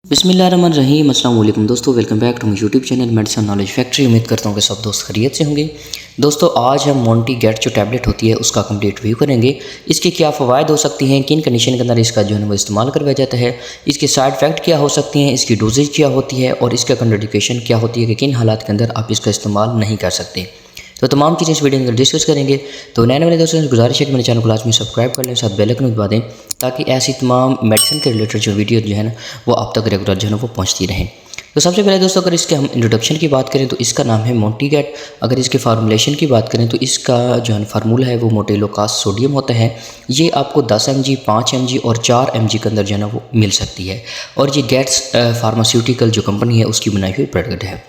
बिस्मिल्लाहिर्रहमानिर्रहीम अस्सलाम वालेकुम दोस्तों, welcome back to my YouTube channel medicine knowledge factory. उम्मीद करता हूँ कि सब दोस्त खैरियत से होंगे। दोस्तों आज हम मोंटी गेट जो टैबलेट होती है उसका कंप्लीट रिव्यू करेंगे। इसके क्या फ़वाइद हो सकती हैं, किन कंडीशन के अंदर इसका जो है वो इस्तेमाल करवाया जाता है, इसके साइड इफ़ेक्ट क्या हो सकती हैं, इसकी डोजेज क्या होती है और इसका कंट्राइंडिकेशन क्या होती है कि किन हालात के अंदर आप इसका इस्तेमाल नहीं कर सकते। तो तमाम चीज़ें इस वीडियो के अंदर डिस्कस करेंगे। तो नए वाले दोस्तों से गुजारिश है कि मेरे चैनल को लाजमी सब्सक्राइब कर लें, साथ बेल आइकन दबा दें ताकि ऐसी तमाम मेडिसिन के रिलेटेड जो वीडियो जो है ना वो आप तक रेगुलर जो है ना वो पहुंचती रहें। तो सबसे पहले दोस्तों अगर इसके हम इंट्रोडक्शन की बात करें तो इसका नाम है मोंटी गेट। अगर इसके फार्मूलेशन की बात करें तो इसका जो है फार्मूला है वो मोटेलोकास सोडियम होता है। ये आपको 10 mg, 5 mg और 4 mg के अंदर जो है ना वो मिल सकती है और ये गेट्स फार्मास्यूटिकल जो कंपनी है उसकी बनाई हुई प्रोडक्ट है।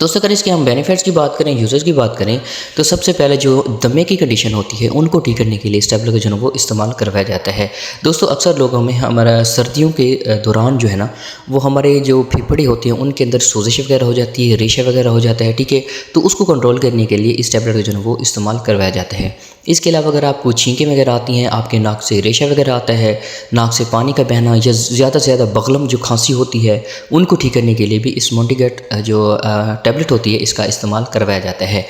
दोस्तों अगर इसके हम बेनिफिट्स की बात करें, यूज़र्स की बात करें तो सबसे पहले जो दमे की कंडीशन होती है उनको ठीक करने के लिए इस टैबलेट का जो है वो इस्तेमाल करवाया जाता है। दोस्तों अक्सर लोगों में हमारा सर्दियों के दौरान जो है ना वो हमारे जो फेफड़े होते हैं उनके अंदर सोजिश वगैरह हो जाती है, रेशा वगैरह हो जाता है, ठीक है। तो उसको कंट्रोल करने के लिए इस टैबलेट का जो है वो इस्तेमाल करवाया जाता है। इसके अलावा अगर आपको छींकें वगैरह आती हैं, आपके नाक से रेशा वगैरह आता है, नाक से पानी का बहना या ज़्यादा से ज़्यादा बगलम जो खांसी होती है उनको ठीक करने के लिए भी इस मोंटी गेट जो टैबलेट होती है इसका इस्तेमाल करवाया जाता है।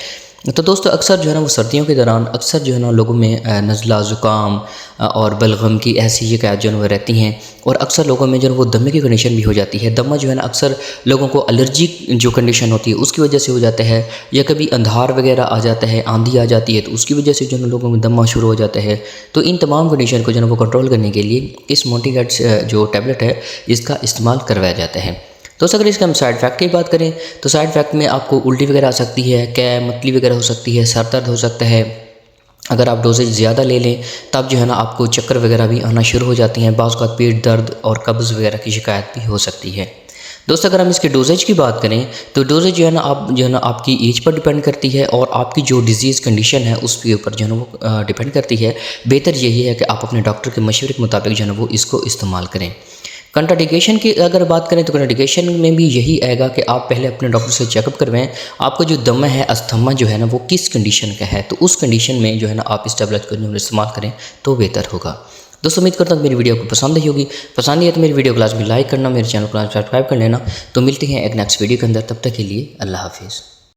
तो दोस्तों अक्सर जो है ना वो सर्दियों के दौरान अक्सर जो है ना लोगों में नज़ला, ज़ुकाम और बलगम की ऐसी शिकायत जो है वो रहती हैं और अक्सर लोगों में जो है वो दमे की कंडीशन भी हो जाती है। दमा जो है ना अक्सर लोगों को एलर्जिक जो कंडीशन होती है उसकी वजह से हो जाता है, या कभी अंधार वगैरह आ जाता है, आंधी आ जाती है तो उसकी वजह से जो है लोगों में दमा शुरू हो जाता है। तो इन तमाम कंडीशन को जो है वो कंट्रोल करने के लिए इस मोंटी गेट जो टैबलेट है इसका इस्तेमाल करवाया जाता है। दोस्तों अगर इसके हम साइड इफ़ेक्ट की बात करें तो साइड इफ़ेक्ट में आपको उल्टी वगैरह आ सकती है, कै मतली वगैरह हो सकती है, सर दर्द हो सकता है। अगर आप डोजेज ज़्यादा ले लें तब जो है ना आपको चक्कर वगैरह भी आना शुरू हो जाती हैं, बाज़ का पेट दर्द और कब्ज़ वगैरह की शिकायत भी हो सकती है। दोस्तों अगर हम इसके डोजेज की बात करें तो डोजेज जो है ना आपकी एज पर डिपेंड करती है और आपकी जो डिजीज़ कंडीशन है उसके ऊपर जो है ना वो डिपेंड करती है। बेहतर यही है कि आप अपने डॉक्टर के मशवरे के मुताबिक जो है ना वो इसको इस्तेमाल करें। कंट्राइंडिकेशन की अगर बात करें तो कंट्राइंडिकेशन में भी यही आएगा कि आप पहले अपने डॉक्टर से चेकअप करवाएं, आपका जो दम है, अस्थमा जो है ना वो किस कंडीशन का है, तो उस कंडीशन में जो है ना आप इस टैबलेट को जो इस्तेमाल करें तो बेहतर होगा। दोस्तों उम्मीद करता हूँ मेरी वीडियो को पसंद आई होगी। पसंद आई है तो मेरी वीडियो को लाजमी लाइक करना, मेरे चैनल को सब्सक्राइब कर लेना। तो मिलते हैं एक नेक्स्ट वीडियो के अंदर, तब तक के लिए अल्लाह हाफिज़।